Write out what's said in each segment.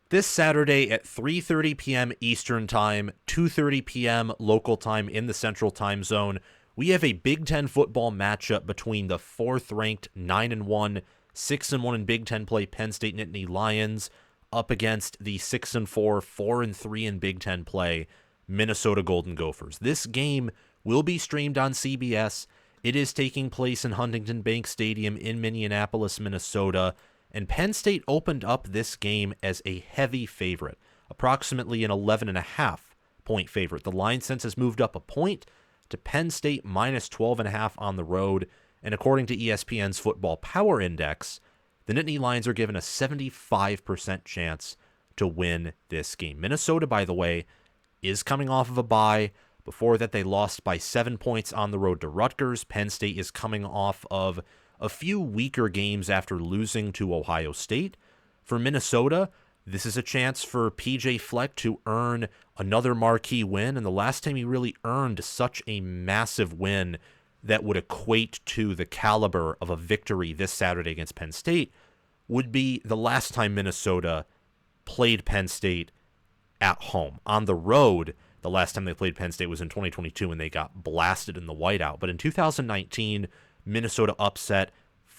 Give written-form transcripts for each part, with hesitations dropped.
This Saturday at 3:30 p.m. Eastern Time, 2:30 p.m. local time in the Central Time Zone, we have a Big Ten football matchup between the 4th-ranked 9-1, 6-1 in Big Ten play Penn State Nittany Lions up against the 6-4, 4-3 in Big Ten play Minnesota Golden Gophers. This game will be streamed on CBS. It is taking place in Huntington Bank Stadium in Minneapolis, Minnesota. And Penn State opened up this game as a heavy favorite, approximately an 11.5-point favorite. The line since has moved up a point to Penn State minus 12.5 on the road. And according to ESPN's Football Power Index, the Nittany Lions are given a 75% chance to win this game. Minnesota, by the way, is coming off of a bye. Before that, they lost by 7 points on the road to Rutgers. Penn State is coming off of a few weaker games after losing to Ohio State. For Minnesota, this is a chance for PJ Fleck to earn another marquee win, and the last time he really earned such a massive win that would equate to the caliber of a victory this Saturday against Penn State would be the last time Minnesota played Penn State at home. On the road, the last time they played Penn State was in 2022 when they got blasted in the whiteout. But in 2019, Minnesota upset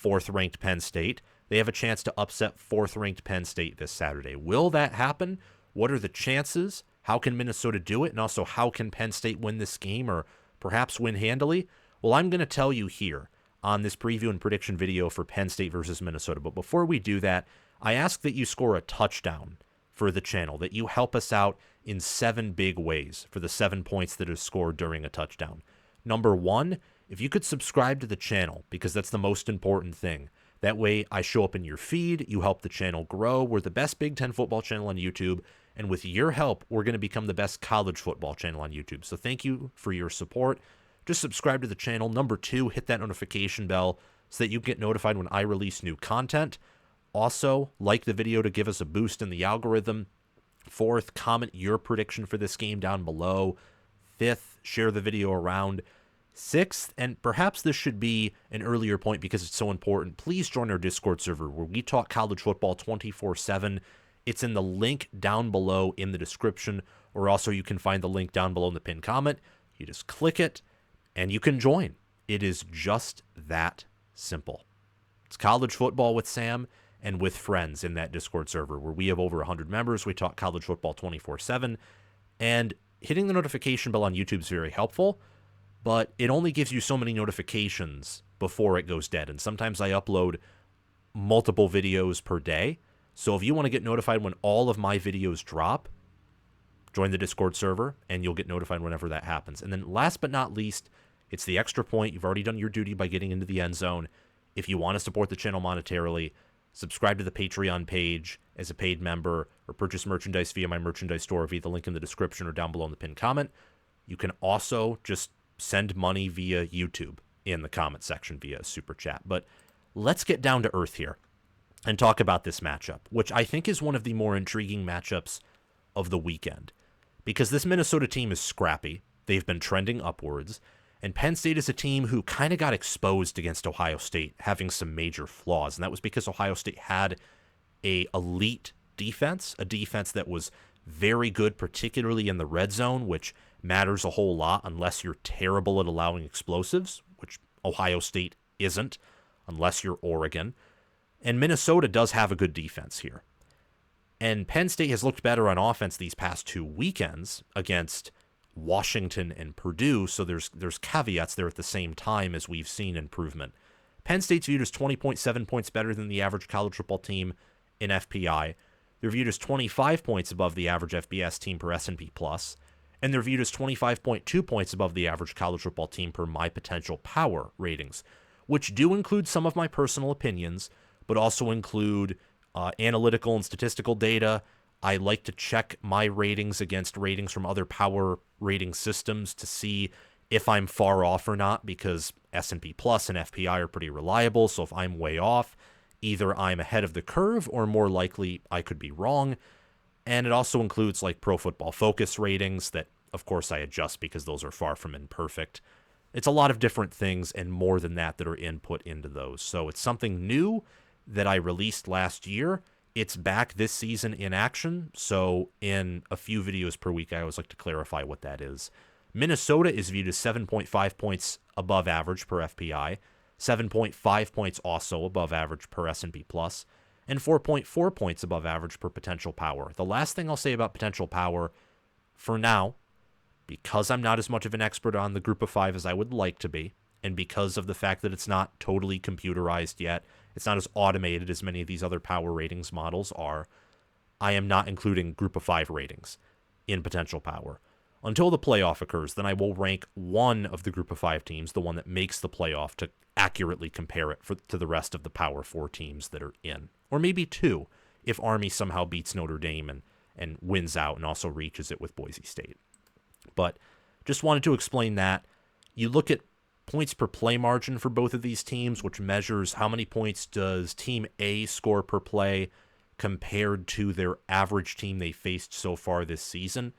4th-ranked Penn State. They have a chance to upset 4th-ranked Penn State this Saturday. Will that happen? What are the chances? How can Minnesota do it? And also, how can Penn State win this game or perhaps win handily? Well, I'm going to tell you here on this preview and prediction video for Penn State versus Minnesota. But before we do that, I ask that you score a touchdown for the channel, that you help us out in 7 big ways for the 7 points that are scored during a touchdown. Number 1, if you could subscribe to the channel, because that's the most important thing. That way I show up in your feed, you help the channel grow. We're the best Big Ten football channel on YouTube, and with your help, we're going to become the best college football channel on YouTube. So thank you for your support. Just subscribe to the channel. Number 2, hit that notification bell so that you get notified when I release new content. Also, like the video to give us a boost in the algorithm. 4th, comment your prediction for this game down below. 5th, share the video around. 6th, and perhaps this should be an earlier point because it's so important, please join our Discord server where we talk college football 24/7. It's in the link down below in the description, or also you can find the link down below in the pinned comment. You just click it, and you can join. It is just that simple. It's college football with Sam and with friends in that Discord server where we have over 100 members. We talk college football 24/7, and hitting the notification bell on YouTube is very helpful, but it only gives you so many notifications before it goes dead. And sometimes I upload multiple videos per day. So if you want to get notified when all of my videos drop, join the Discord server and you'll get notified whenever that happens. And then last but not least, it's the extra point. You've already done your duty by getting into the end zone. If you want to support the channel monetarily, subscribe to the Patreon page as a paid member or purchase merchandise via my merchandise store via the link in the description or down below in the pinned comment. You can also just send money via YouTube in the comment section via super chat. But let's get down to earth here and talk about this matchup, which I think is one of the more intriguing matchups of the weekend, because this Minnesota team is scrappy. They've been trending upwards, and Penn State is a team who kind of got exposed against Ohio State, having some major flaws, and that was because Ohio State had a elite defense, a defense that was very good, particularly in the red zone, which matters a whole lot unless you're terrible at allowing explosives, which Ohio State isn't, unless you're Oregon. And Minnesota does have a good defense here. And Penn State has looked better on offense these past 2 weekends against Washington and Purdue, so there's caveats there at the same time as we've seen improvement. Penn State's viewed as 20.7 points better than the average college football team in FPI. They're viewed as 25 points above the average FBS team per S&P+, and they're viewed as 25.2 points above the average college football team per My Potential Power ratings, which do include some of my personal opinions, but also include analytical and statistical data. I like to check my ratings against ratings from other power rating systems to see if I'm far off or not, because S&P Plus and FPI are pretty reliable. So if I'm way off, either I'm ahead of the curve or more likely I could be wrong. And it also includes like Pro Football Focus ratings that, of course, I adjust because those are far from imperfect. It's a lot of different things and more than that that are input into those. So it's something new that I released last year. It's back this season in action, so in a few videos per week, I always like to clarify what that is. Minnesota is viewed as 7.5 points above average per FPI, 7.5 points also above average per S&P Plus, and 4.4 points above average per potential power. The last thing I'll say about potential power, for now, because I'm not as much of an expert on the group of five as I would like to be, and because of the fact that it's not totally computerized yet, it's not as automated as many of these other power ratings models are, I am not including group of five ratings in potential power. Until the playoff occurs, then I will rank one of the group of five teams, the one that makes the playoff, to accurately compare it to the rest of the power four teams that are in. Or maybe two, if Army somehow beats Notre Dame and wins out and also reaches it with Boise State. But just wanted to explain that. You look at points per play margin for both of these teams, which measures how many points does Team A score per play compared to their average team they faced so far this season.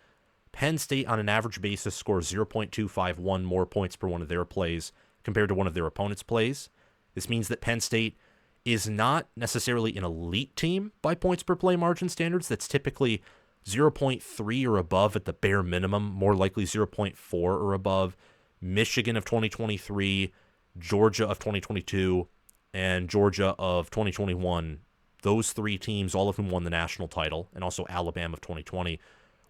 Penn State, on an average basis, scores 0.251 more points per one of their plays compared to one of their opponents' plays. This means that Penn State is not necessarily an elite team by points per play margin standards. That's typically 0.3 or above at the bare minimum, more likely 0.4 or above. Michigan of 2023, Georgia of 2022, and Georgia of 2021, those three teams, all of whom won the national title, and also Alabama of 2020,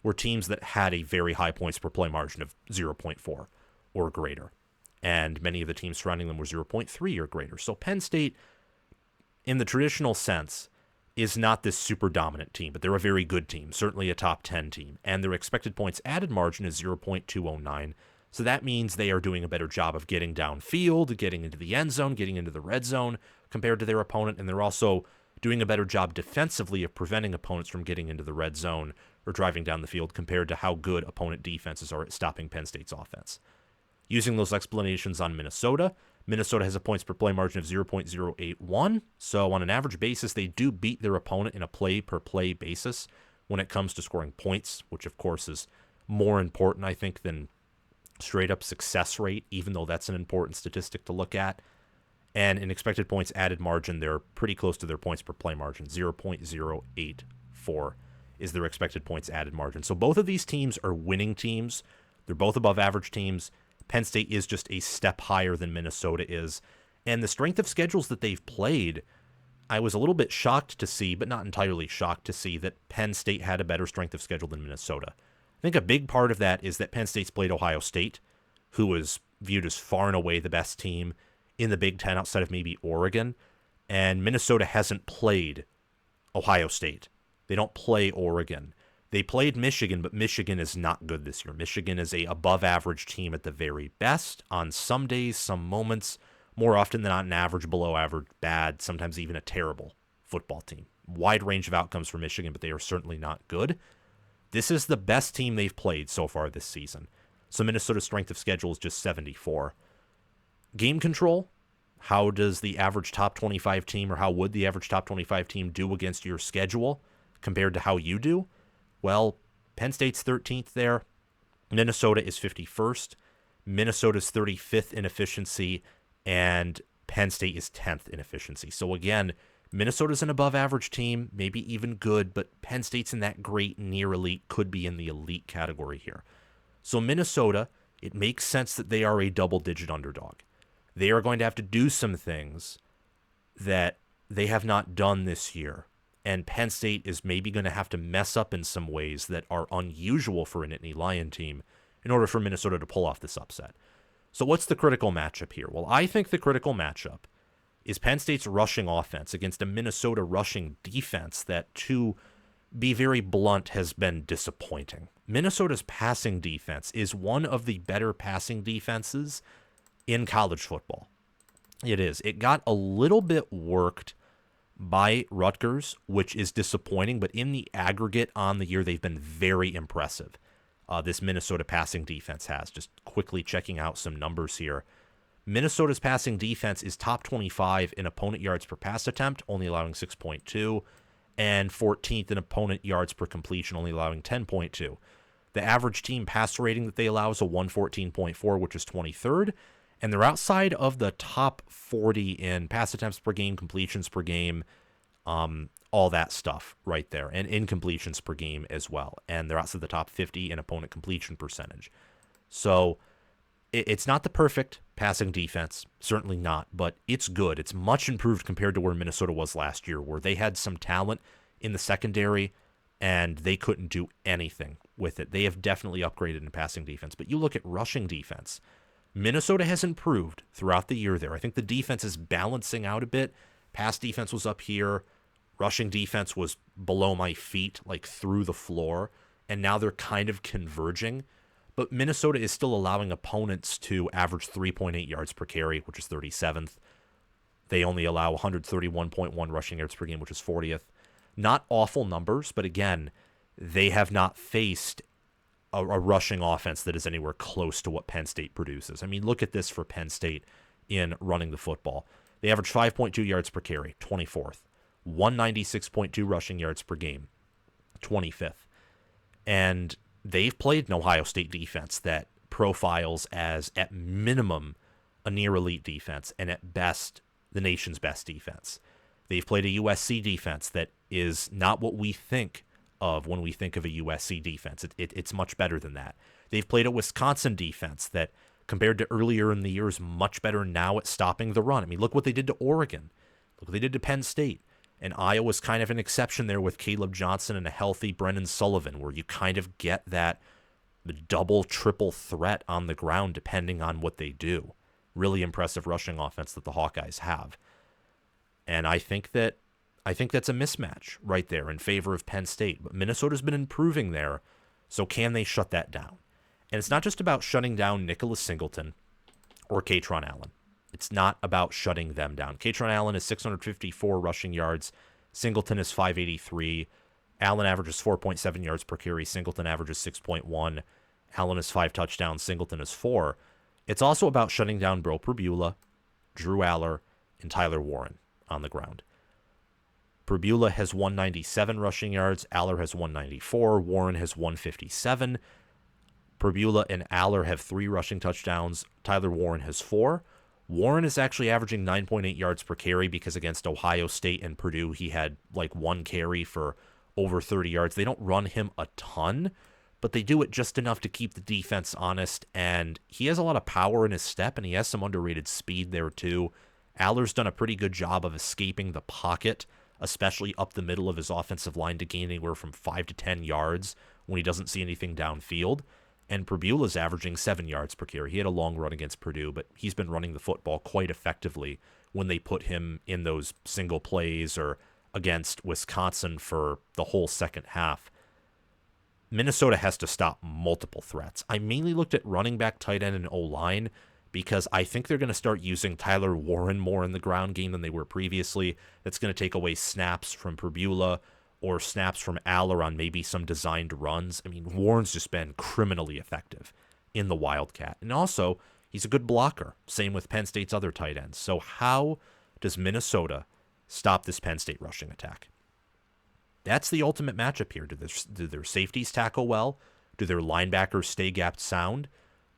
were teams that had a very high points per play margin of 0.4 or greater. And many of the teams surrounding them were 0.3 or greater. So Penn State, in the traditional sense, is not this super dominant team, but they're a very good team, certainly a top 10 team. And their expected points added margin is 0.209. So that means they are doing a better job of getting downfield, getting into the end zone, getting into the red zone compared to their opponent. And they're also doing a better job defensively of preventing opponents from getting into the red zone or driving down the field compared to how good opponent defenses are at stopping Penn State's offense. Using those explanations on Minnesota, Minnesota has a points per play margin of 0.081. So on an average basis, they do beat their opponent in a play per play basis when it comes to scoring points, which of course is more important, I think, than straight up success rate, even though that's an important statistic to look at. And in expected points added margin, they're pretty close to their points per play margin. 0.084 is their expected points added margin. So both of these teams are winning teams. They're both above average teams. Penn State is just a step higher than Minnesota is. And the strength of schedules that they've played, I was a little bit shocked to see, but not entirely shocked to see, that Penn State had a better strength of schedule than Minnesota. I think a big part of that is that Penn State's played Ohio State, who was viewed as far and away the best team in the Big Ten outside of maybe Oregon, and Minnesota hasn't played Ohio State. They don't play Oregon. They played Michigan, but Michigan is not good this year. Michigan is a above average team at the very best on some days, some moments, more often than not an average, below average, bad, sometimes even a terrible football team. Wide range of outcomes for Michigan, but they are certainly not good. This is the best team they've played so far this season. So Minnesota's strength of schedule is just 74. Game control, how does the average top 25 team, or how would the average top 25 team do against your schedule compared to how you do? Well, Penn State's 13th there. Minnesota is 51st. Minnesota's 35th in efficiency, and Penn State is 10th in efficiency. So again, Minnesota's an above average team, maybe even good, but Penn State's in that great near elite, could be in the elite category here. So Minnesota, it makes sense that they are a double-digit underdog. They are going to have to do some things that they have not done this year. And Penn State is maybe going to have to mess up in some ways that are unusual for a Nittany Lion team in order for Minnesota to pull off this upset. So what's the critical matchup here? Well, I think the critical matchup is Penn State's rushing offense against a Minnesota rushing defense that, to be very blunt, has been disappointing. Minnesota's passing defense is one of the better passing defenses in college football. It is. It got a little bit worked by Rutgers, which is disappointing, but in the aggregate on the year, they've been very impressive. This Minnesota passing defense has. Just quickly checking out some numbers here. Minnesota's passing defense is top 25 in opponent yards per pass attempt, only allowing 6.2, and 14th in opponent yards per completion, only allowing 10.2. The average team pass rating that they allow is a 114.4, which is 23rd, and they're outside of the top 40 in pass attempts per game, completions per game, all that stuff right there, and incompletions per game as well. And they're outside the top 50 in opponent completion percentage. So it's not the perfect passing defense, certainly not, but it's good. It's much improved compared to where Minnesota was last year, where they had some talent in the secondary and they couldn't do anything with it. They have definitely upgraded in passing defense. But you look at rushing defense. Minnesota has improved throughout the year there. I think the defense is balancing out a bit. Pass defense was up here. Rushing defense was below my feet, like through the floor. And now they're kind of converging. But Minnesota is still allowing opponents to average 3.8 yards per carry, which is 37th. They only allow 131.1 rushing yards per game, which is 40th. Not awful numbers, but again, they have not faced a rushing offense that is anywhere close to what Penn State produces. I mean, look at this for Penn State in running the football. They average 5.2 yards per carry, 24th. 196.2 rushing yards per game, 25th. And they've played an Ohio State defense that profiles as, at minimum, a near elite defense, and at best, the nation's best defense. They've played a USC defense that is not what we think of when we think of a USC defense. It's much better than that. They've played a Wisconsin defense that, compared to earlier in the year, is much better now at stopping the run. I mean, look what they did to Oregon. Look what they did to Penn State. And Iowa's kind of an exception there with Caleb Johnson and a healthy Brennan Sullivan, where you kind of get that double, triple threat on the ground depending on what they do. Really impressive rushing offense that the Hawkeyes have. And I think that's a mismatch right there in favor of Penn State. But Minnesota's been improving there, so can they shut that down? And it's not just about shutting down Nicholas Singleton or Katron Allen. It's not about shutting them down. Katron Allen is 654 rushing yards. Singleton is 583. Allen averages 4.7 yards per carry. Singleton averages 6.1. Allen is 5 touchdowns. Singleton is 4. It's also about shutting down Beau Pribula, Drew Aller, and Tyler Warren on the ground. Pribula has 197 rushing yards. Aller has 194. Warren has 157. Pribula and Aller have 3 rushing touchdowns. Tyler Warren has 4. Warren is actually averaging 9.8 yards per carry because against Ohio State and Purdue, he had like 1 carry for over 30 yards. They don't run him a ton, but they do it just enough to keep the defense honest. And he has a lot of power in his step, and he has some underrated speed there too. Aller's done a pretty good job of escaping the pocket, especially up the middle of his offensive line, to gain anywhere from 5 to 10 yards when he doesn't see anything downfield. And Pribula's averaging 7 yards per carry. He had a long run against Purdue, but he's been running the football quite effectively when they put him in those single plays or against Wisconsin for the whole second half. Minnesota has to stop multiple threats. I mainly looked at running back, tight end, and O-line because I think they're going to start using Tyler Warren more in the ground game than they were previously. That's going to take away snaps from Pribula or snaps from Aller on maybe some designed runs. I mean, Warren's just been criminally effective in the Wildcat. And also, he's a good blocker. Same with Penn State's other tight ends. So how does Minnesota stop this Penn State rushing attack? That's the ultimate matchup here. Do their safeties tackle well? Do their linebackers stay gapped sound?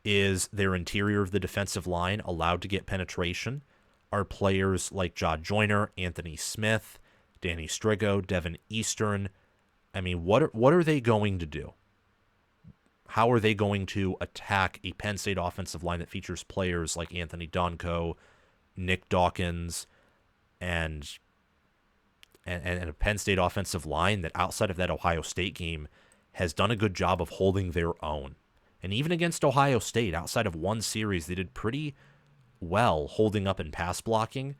Is their interior of the defensive line allowed to get penetration? Are players like John Joyner, Anthony Smith, Danny Strigo, Devin Eastern, I mean, what are they going to do? How are they going to attack a Penn State offensive line that features players like Anthony Donko, Nick Dawkins, and a Penn State offensive line that outside of that Ohio State game has done a good job of holding their own? And even against Ohio State, outside of one series, they did pretty well holding up in pass blocking.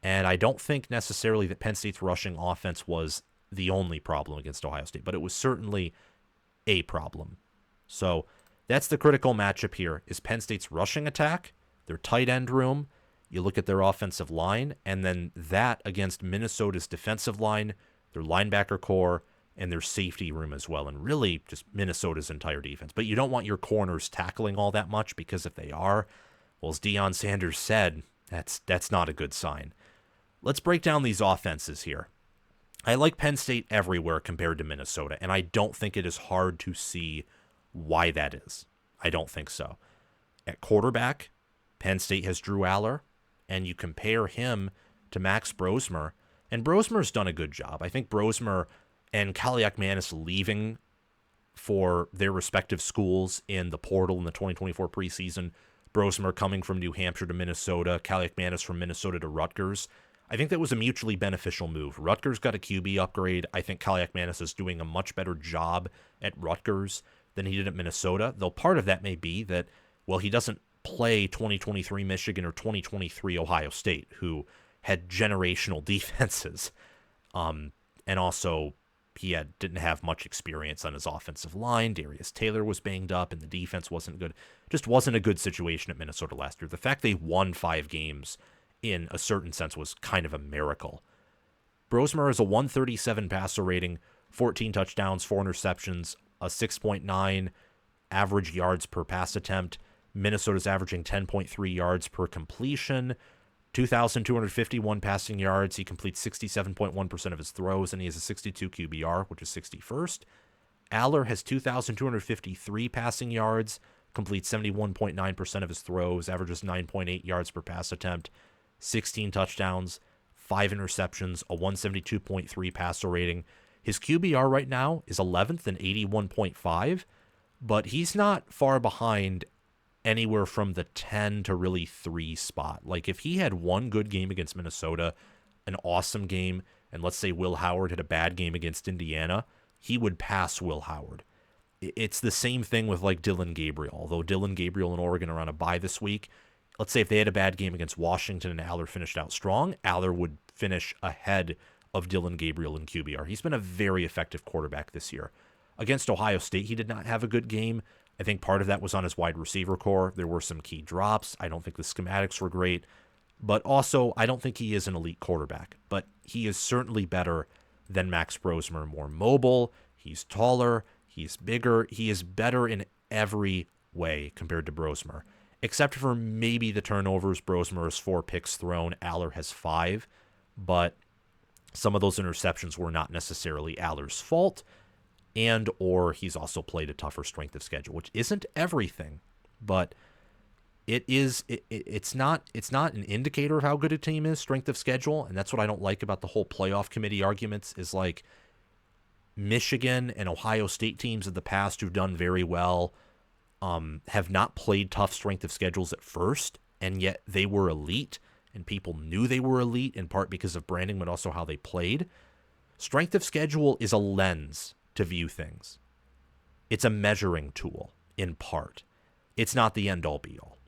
And I don't think necessarily that Penn State's rushing offense was the only problem against Ohio State, but it was certainly a problem. So that's the critical matchup here, is Penn State's rushing attack, their tight end room, you look at their offensive line, and then that against Minnesota's defensive line, their linebacker core, and their safety room as well, and really just Minnesota's entire defense. But you don't want your corners tackling all that much, because if they are, well, as Deion Sanders said, that's not a good sign. Let's break down these offenses here. I like Penn State everywhere compared to Minnesota, and I don't think it is hard to see why that is. I don't think so. At quarterback, Penn State has Drew Aller, and you compare him to Max Brosmer, And Brosmer's done a good job. I think Brosmer and Kaliakmanis leaving for their respective schools in the portal in the 2024 preseason, Brosmer coming from New Hampshire to Minnesota, Kaliakmanis from Minnesota to Rutgers. I think that was a mutually beneficial move. Rutgers got a QB upgrade. I think Kaliakmanis is doing a much better job at Rutgers than he did at Minnesota, though part of that may be that, well, he doesn't play 2023 Michigan or 2023 Ohio State, who had generational defenses. And also, he didn't have much experience on his offensive line. Darius Taylor was banged up, and the defense wasn't good. Just wasn't a good situation at Minnesota last year. The fact they won 5 games in a certain sense was kind of a miracle. Brosmer has a 137 passer rating, 14 touchdowns, 4 interceptions, a 6.9 average yards per pass attempt. Minnesota's averaging 10.3 yards per completion, 2,251 passing yards. He completes 67.1% of his throws, and he has a 62 QBR, which is 61st. Aller has 2,253 passing yards, completes 71.9% of his throws, averages 9.8 yards per pass attempt, 16 touchdowns, 5 interceptions, a 172.3 passer rating. His QBR right now is 11th and 81.5, but he's not far behind anywhere from the 10 to really 3 spot. Like, if he had one good game against Minnesota, an awesome game, and let's say Will Howard had a bad game against Indiana, he would pass Will Howard. It's the same thing with, like, Dylan Gabriel. Although Dylan Gabriel and Oregon are on a bye this week, let's say if they had a bad game against Washington and Aller finished out strong, Aller would finish ahead of Dylan Gabriel in QBR. He's been a very effective quarterback this year. Against Ohio State, he did not have a good game. I think part of that was on his wide receiver core. There were some key drops. I don't think the schematics were great. But also, I don't think he is an elite quarterback. But he is certainly better than Max Brosmer. More mobile. He's taller. He's bigger. He is better in every way compared to Brosmer. Except for maybe the turnovers. Brosmer has 4 picks thrown. Aller has 5. But some of those interceptions were not necessarily Aller's fault. And or he's also played a tougher strength of schedule, which isn't everything, but it's not an indicator of how good a team is, strength of schedule. And that's what I don't like about the whole playoff committee arguments, is like Michigan and Ohio State teams of the past who've done very well have not played tough strength of schedules at first, and yet they were elite, and people knew they were elite in part because of branding, but also how they played. Strength of schedule is a lens to view things. It's a measuring tool, in part. It's not the end-all be-all.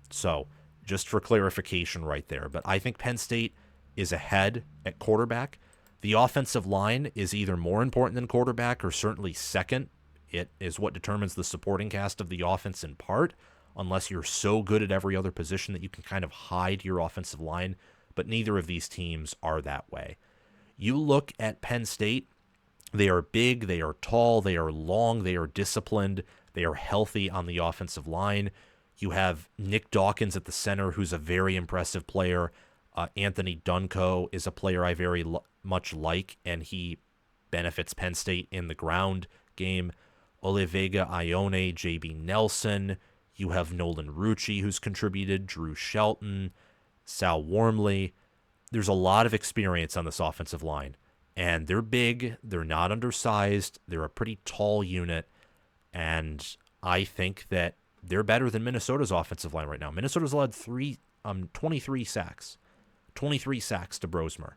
So, just for clarification right there. But I think Penn State is ahead at quarterback. The offensive line is either more important than quarterback or certainly second. It is what determines the supporting cast of the offense in part, unless you're so good at every other position that you can kind of hide your offensive line. But neither of these teams are that way. You look at Penn State, they are big, they are tall, they are long, they are disciplined, they are healthy on the offensive line. You have Nick Dawkins at the center, who's a very impressive player. Anthony Dunco is a player I very much like, and he benefits Penn State in the ground game. Olivega Ione, J.B. Nelson. You have Nolan Rucci, who's contributed, Drew Shelton, Sal Wormley. There's a lot of experience on this offensive line. And they're big, they're not undersized, they're a pretty tall unit, and I think that they're better than Minnesota's offensive line right now. Minnesota's allowed 23 sacks. 23 sacks to Brosmer.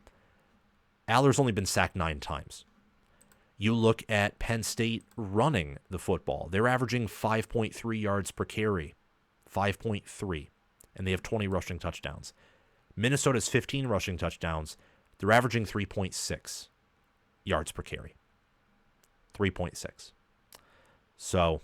Aller's only been sacked 9 times. You look at Penn State running the football. They're averaging 5.3 yards per carry. 5.3. And they have 20 rushing touchdowns. Minnesota's 15 rushing touchdowns. They're averaging 3.6 yards per carry. 3.6. So,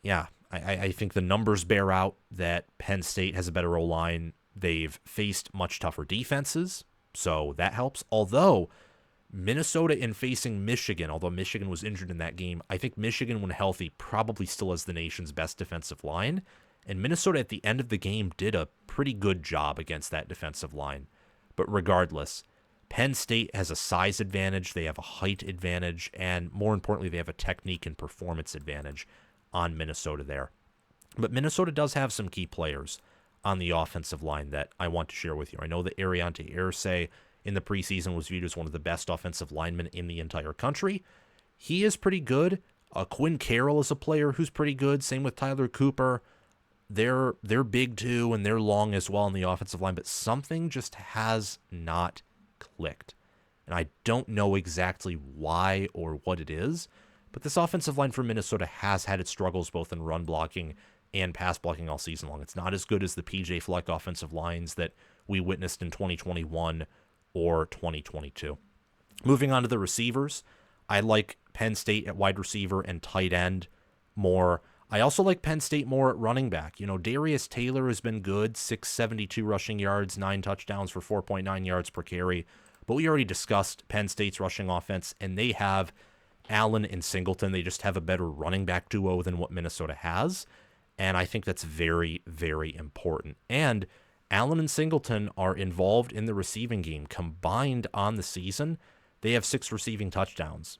yeah, I think the numbers bear out that Penn State has a better O-line. They've faced much tougher defenses, so that helps. Although, Minnesota in facing Michigan, although Michigan was injured in that game, I think Michigan, when healthy, probably still has the nation's best defensive line. And Minnesota at the end of the game did a pretty good job against that defensive line. But regardless, Penn State has a size advantage, they have a height advantage, and more importantly, they have a technique and performance advantage on Minnesota there. But Minnesota does have some key players on the offensive line that I want to share with you. I know that Ariante Irsay in the preseason was viewed as one of the best offensive linemen in the entire country. He is pretty good. Quinn Carroll is a player who's pretty good. Same with Tyler Cooper. They're big too, and they're long as well on the offensive line, but something just has not clicked. And I don't know exactly why or what it is, but this offensive line for Minnesota has had its struggles both in run blocking and pass blocking all season long. It's not as good as the PJ Fleck offensive lines that we witnessed in 2021 or 2022. Moving on to the receivers, I like Penn State at wide receiver and tight end more. I also like Penn State more at running back. Darius Taylor has been good, 672 rushing yards, 9 touchdowns for 4.9 yards per carry. But we already discussed Penn State's rushing offense, and they have Allen and Singleton. They just have a better running back duo than what Minnesota has. And I think that's very, very important. And Allen and Singleton are involved in the receiving game. Combined on the season, they have 6 receiving touchdowns.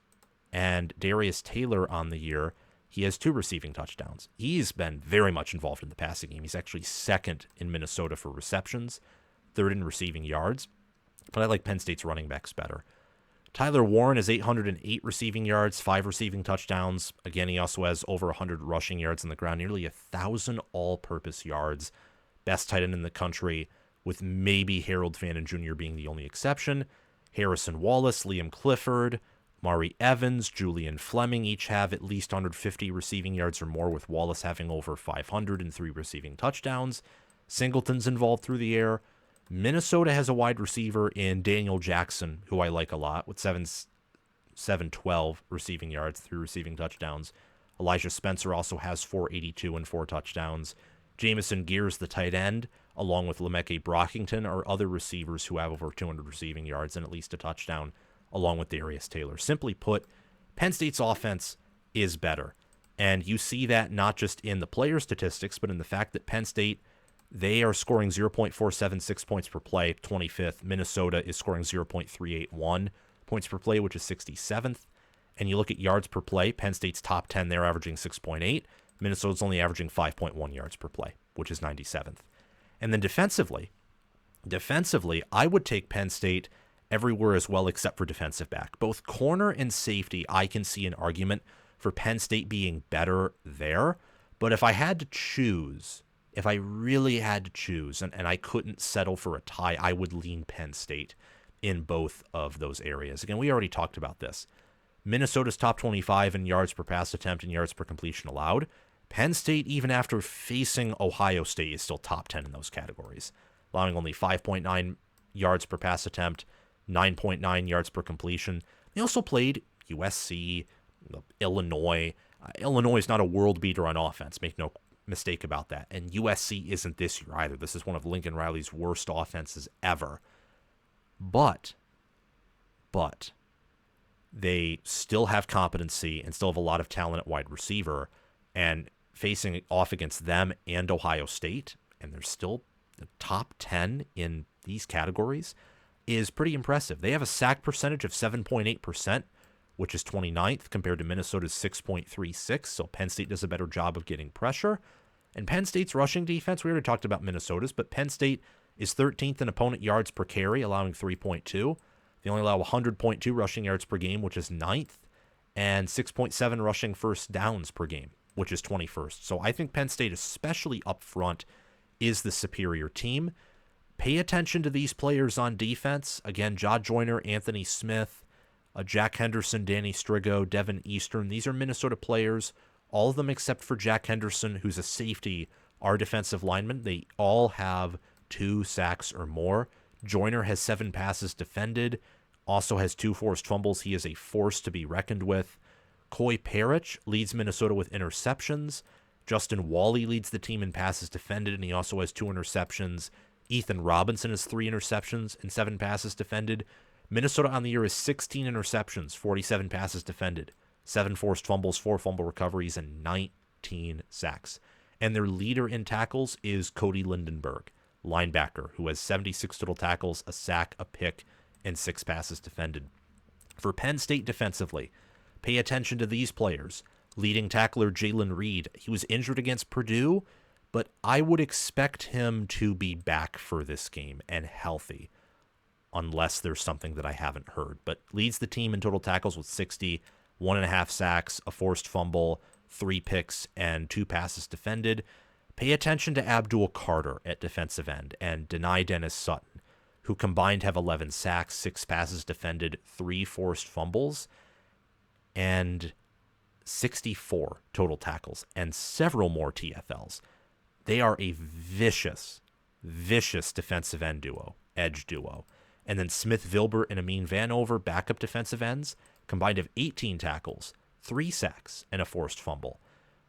And Darius Taylor on the year, he has 2 receiving touchdowns. He's been very much involved in the passing game. He's actually second in Minnesota for receptions, third in receiving yards. But I like Penn State's running backs better. Tyler Warren has 808 receiving yards, 5 receiving touchdowns. Again, he also has over 100 rushing yards on the ground, nearly 1,000 all-purpose yards. Best tight end in the country, with maybe Harold Fannin Jr. being the only exception. Harrison Wallace, Liam Clifford, Mari Evans, Julian Fleming each have at least 150 receiving yards or more, with Wallace having over 500 and 3 receiving touchdowns. Singleton's involved through the air. Minnesota has a wide receiver in Daniel Jackson, who I like a lot, with 712 receiving yards, 3 receiving touchdowns. Elijah Spencer also has 482 and 4 touchdowns. Jamison Gears, the tight end, along with Lemeke Brockington, are other receivers who have over 200 receiving yards and at least a touchdown, along with Darius Taylor. Simply put, Penn State's offense is better. And you see that not just in the player statistics, but in the fact that Penn State, they are scoring 0.476 points per play, 25th. Minnesota is scoring 0.381 points per play, which is 67th. And you look at yards per play, Penn State's top 10, they're averaging 6.8. Minnesota's only averaging 5.1 yards per play, which is 97th. And then defensively, I would take Penn State everywhere as well except for defensive back. Both corner and safety, I can see an argument for Penn State being better there. But if I had to choose, if I really had to choose, and I couldn't settle for a tie, I would lean Penn State in both of those areas. Again, we already talked about this. Minnesota's top 25 in yards per pass attempt and yards per completion allowed. Penn State, even after facing Ohio State, is still top 10 in those categories, allowing only 5.9 yards per pass attempt, 9.9 yards per completion. They also played USC, Illinois. Illinois is not a world beater on offense, make no mistake about that. And USC isn't this year either. This is one of Lincoln Riley's worst offenses ever. But they still have competency and still have a lot of talent at wide receiver. And facing off against them and Ohio State, and they're still the top 10 in these categories, is pretty impressive. They have a sack percentage of 7.8%, which is 29th compared to Minnesota's 6.36. So Penn State does a better job of getting pressure. And Penn State's rushing defense, we already talked about Minnesota's, but Penn State is 13th in opponent yards per carry, allowing 3.2. They only allow 100.2 rushing yards per game, which is 9th, and 6.7 rushing first downs per game, which is 21st. So I think Penn State, especially up front, is the superior team. Pay attention to these players on defense. Again, Jod Joyner, Anthony Smith, Jack Henderson, Danny Strigo, Devin Eastern. These are Minnesota players. All of them except for Jack Henderson, who's a safety, are defensive linemen. They all have 2 sacks or more. Joyner has 7 passes defended, also has 2 forced fumbles. He is a force to be reckoned with. Coy Parrish leads Minnesota with interceptions. Justin Wally leads the team in passes defended, and he also has 2 interceptions. Ethan Robinson has 3 interceptions and 7 passes defended. Minnesota on the year is 16 interceptions, 47 passes defended, 7 forced fumbles, 4 fumble recoveries, and 19 sacks. And their leader in tackles is Cody Lindenberg, linebacker, who has 76 total tackles, a sack, a pick, and 6 passes defended. For Penn State defensively, pay attention to these players. Leading tackler Jalen Reed, he was injured against Purdue, but I would expect him to be back for this game and healthy. unless there's something that I haven't heard. But leads the team in total tackles with 60, 1.5 sacks, a forced fumble, 3 picks, and 2 passes defended. Pay attention to Abdul Carter at defensive end and Deni Dennis Sutton, who combined have 11 sacks, 6 passes defended, 3 forced fumbles, and 64 total tackles, and several more TFLs. They are a vicious defensive end duo, edge duo. And then Smith Vilbert and Amin Vanover, backup defensive ends, combined have 18 tackles, 3 sacks, and a forced fumble.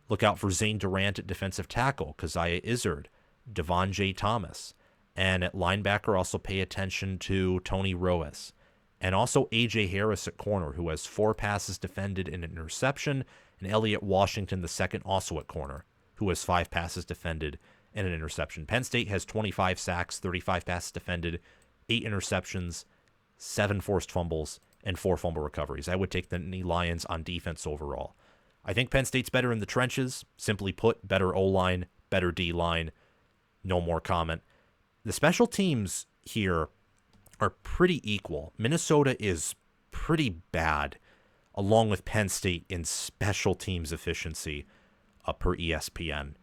Look out for Zane Durant at defensive tackle, Keziah Izzard, Devon J. Thomas. And at linebacker, also pay attention to Tony Roas. And also A.J. Harris at corner, who has 4 passes defended and an interception. And Elliott Washington, the second, also at corner, who has 5 passes defended and an interception. Penn State has 25 sacks, 35 passes defended, 8 interceptions, 7 forced fumbles, and 4 fumble recoveries. I would take the Nittany Lions on defense overall. I think Penn State's better in the trenches. Simply put, better O-line, better D-line. No more comment. The special teams here are pretty equal. Minnesota is pretty bad, along with Penn State in special teams efficiency per ESPN.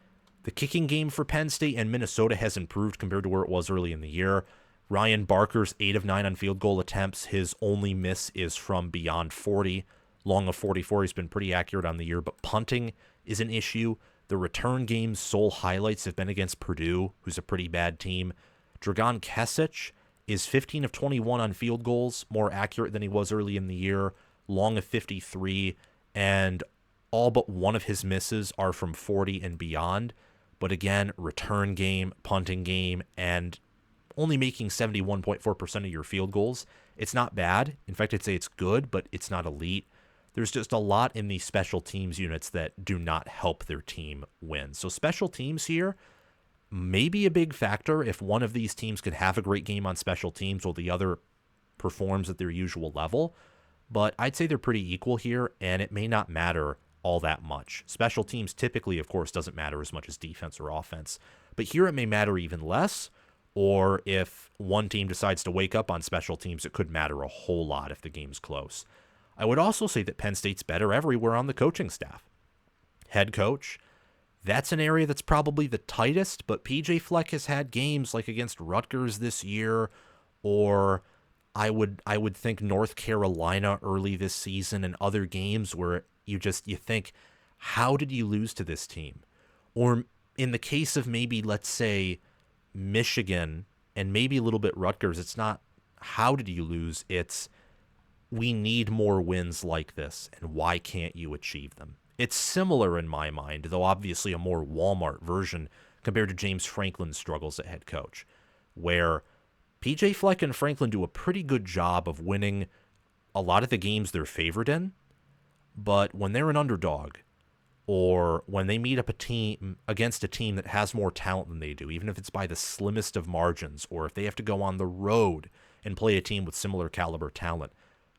The kicking game for Penn State and Minnesota has improved compared to where it was early in the year. Ryan Barker's 8 of 9 on field goal attempts. His only miss is from beyond 40. Long of 44, he's been pretty accurate on the year, but punting is an issue. The return game's sole highlights have been against Purdue, who's a pretty bad team. Dragan Kesic is 15 of 21 on field goals, more accurate than he was early in the year. Long of 53, and all but one of his misses are from 40 and beyond. But again, return game, punting game, and only making 71.4% of your field goals. It's not bad. In fact, I'd say it's good, but it's not elite. There's just a lot in these special teams units that do not help their team win. So special teams here may be a big factor. If one of these teams could have a great game on special teams while the other performs at their usual level. But I'd say they're pretty equal here, and it may not matter all that much. Special teams typically, of course, doesn't matter as much as defense or offense. But here it may matter even less, or if one team decides to wake up on special teams, it could matter a whole lot if the game's close. I would also say that Penn State's better everywhere on the coaching staff. Head coach, that's an area that's probably the tightest, but PJ Fleck has had games like against Rutgers this year, or I would think North Carolina early this season, and other games where you think, how did you lose to this team? Or in the case of maybe, let's say, Michigan and maybe a little bit Rutgers, it's not how did you lose, it's we need more wins like this, and why can't you achieve them? It's similar in my mind, though obviously a more Walmart version compared to James Franklin's struggles at head coach, where PJ Fleck and Franklin do a pretty good job of winning a lot of the games they're favored in, but when they're an underdog, or when they meet up against a team that has more talent than they do, even if it's by the slimmest of margins, or if they have to go on the road and play a team with similar caliber talent,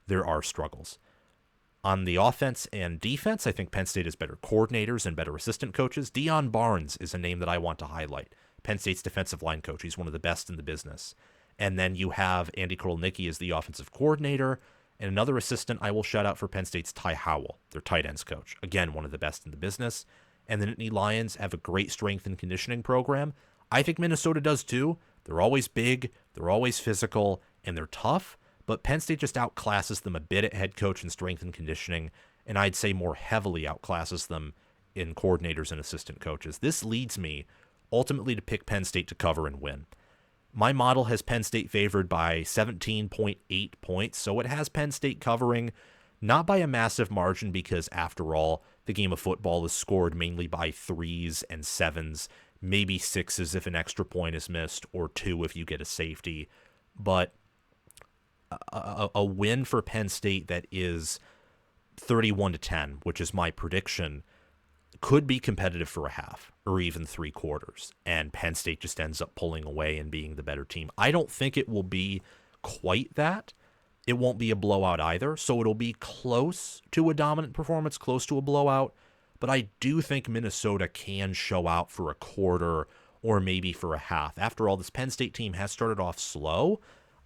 there are struggles. On the offense and defense, I think Penn State has better coordinators and better assistant coaches. Deion Barnes is a name that I want to highlight. Penn State's defensive line coach. He's one of the best in the business. And then you have Andy Krolnicki as the offensive coordinator. And another assistant I will shout out for Penn State's Ty Howell, their tight ends coach. Again, one of the best in the business. And the Nittany Lions have a great strength and conditioning program. I think Minnesota does too. They're always big, they're always physical, and they're tough. But Penn State just outclasses them a bit at head coach and strength and conditioning, and I'd say more heavily outclasses them in coordinators and assistant coaches. This leads me ultimately to pick Penn State to cover and win. My model has Penn State favored by 17.8 points, so it has Penn State covering, not by a massive margin because, after all, the game of football is scored mainly by 3s and 7s, maybe 6s if an extra point is missed, or 2 if you get a safety. But a win for Penn State that is 31-10, which is my prediction, could be competitive for a half or even 3 quarters, and Penn State just ends up pulling away and being the better team. I don't think it will be quite that. It won't be a blowout either, so it'll be close to a dominant performance, close to a blowout, but I do think Minnesota can show out for a quarter or maybe for a half. After all, this Penn State team has started off slow.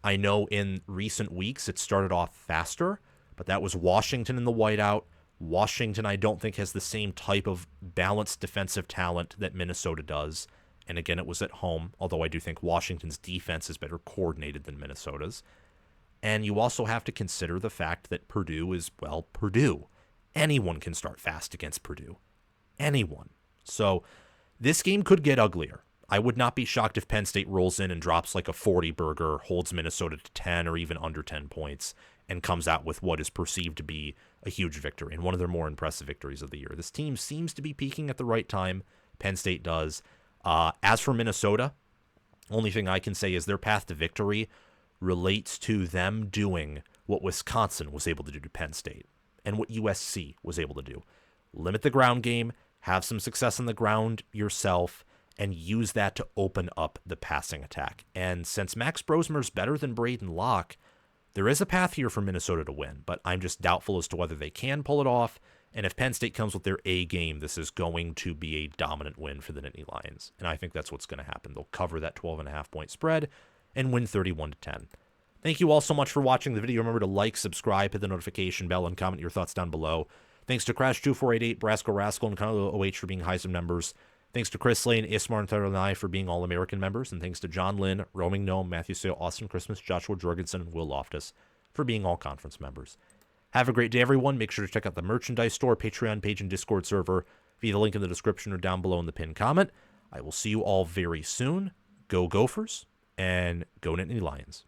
I know in recent weeks it started off faster, but that was Washington in the whiteout. Washington, I don't think, has the same type of balanced defensive talent that Minnesota does. And again, it was at home, although I do think Washington's defense is better coordinated than Minnesota's. And you also have to consider the fact that Purdue is, well, Purdue. Anyone can start fast against Purdue. Anyone. So this game could get uglier. I would not be shocked if Penn State rolls in and drops like a 40 burger, holds Minnesota to 10 or even under 10 points, and comes out with what is perceived to be a huge victory and one of their more impressive victories of the year. This team seems to be peaking at the right time. Penn State does. As for Minnesota, only thing I can say is their path to victory relates to them doing what Wisconsin was able to do to Penn State and what USC was able to do. Limit the ground game, have some success on the ground yourself, and use that to open up the passing attack. And since Max Brosmer's better than Braden Locke, there is a path here for Minnesota to win, but I'm just doubtful as to whether they can pull it off. And if Penn State comes with their A game, this is going to be a dominant win for the Nittany Lions. And I think that's what's going to happen. They'll cover that 12.5 point spread and win 31-10. Thank you all so much for watching the video. Remember to like, subscribe, hit the notification bell, and comment your thoughts down below. Thanks to Crash2488, Brasco Rascal, and Carlo OH for being Heisman members. Thanks to Chris Lane, Ismar, and Taranai for being All-American members. And thanks to John Lynn, Roaming Gnome, Matthew Sale, Austin Christmas, Joshua Jorgensen, and Will Loftus for being all-conference members. Have a great day, everyone. Make sure to check out the merchandise store, Patreon page, and Discord server via the link in the description or down below in the pinned comment. I will see you all very soon. Go Gophers, and go Nittany Lions.